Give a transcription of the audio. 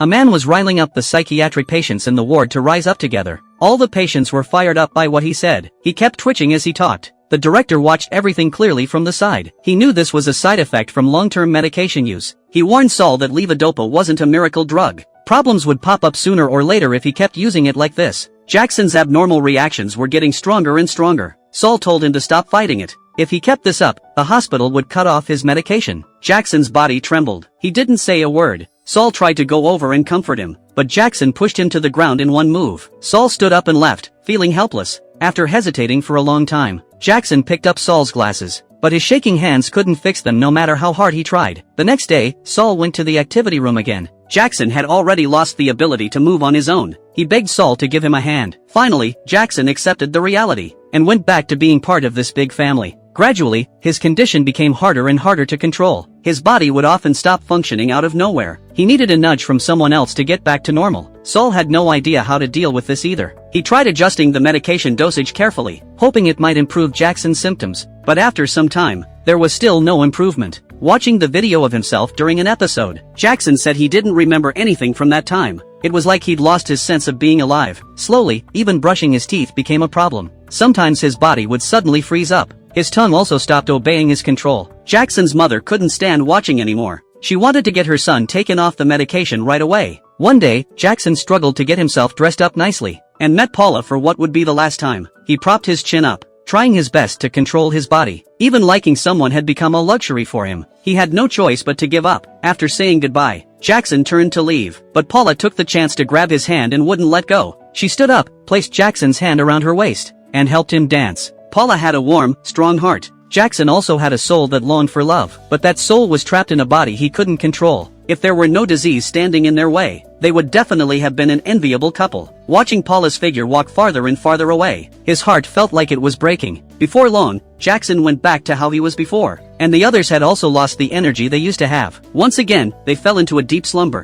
A man was riling up the psychiatric patients in the ward to rise up together. All the patients were fired up by what he said. He kept twitching as he talked. The director watched everything clearly from the side. He knew this was a side effect from long-term medication use. He warned Saul that levodopa wasn't a miracle drug. Problems would pop up sooner or later if he kept using it like this. Jackson's abnormal reactions were getting stronger and stronger. Saul told him to stop fighting it. If he kept this up, the hospital would cut off his medication. Jackson's body trembled. He didn't say a word. Saul tried to go over and comfort him, but Jackson pushed him to the ground in one move. Saul stood up and left, feeling helpless. After hesitating for a long time, Jackson picked up Saul's glasses, but his shaking hands couldn't fix them no matter how hard he tried. The next day, Saul went to the activity room again. Jackson had already lost the ability to move on his own. He begged Saul to give him a hand. Finally, Jackson accepted the reality, and went back to being part of this big family. Gradually, his condition became harder and harder to control. His body would often stop functioning out of nowhere. He needed a nudge from someone else to get back to normal. Saul had no idea how to deal with this either. He tried adjusting the medication dosage carefully, hoping it might improve Jackson's symptoms, but after some time, there was still no improvement. Watching the video of himself during an episode, Jackson said he didn't remember anything from that time. It was like he'd lost his sense of being alive. Slowly, even brushing his teeth became a problem. Sometimes his body would suddenly freeze up. His tongue also stopped obeying his control. Jackson's mother couldn't stand watching anymore. She wanted to get her son taken off the medication right away. One day, Jackson struggled to get himself dressed up nicely, and met Paula for what would be the last time. He propped his chin up, trying his best to control his body. Even liking someone had become a luxury for him. He had no choice but to give up. After saying goodbye, Jackson turned to leave, but Paula took the chance to grab his hand and wouldn't let go. She stood up, placed Jackson's hand around her waist, and helped him dance. Paula had a warm, strong heart. Jackson also had a soul that longed for love, but that soul was trapped in a body he couldn't control. If there were no disease standing in their way, they would definitely have been an enviable couple. Watching Paula's figure walk farther and farther away, his heart felt like it was breaking. Before long, Jackson went back to how he was before, and the others had also lost the energy they used to have. Once again, they fell into a deep slumber.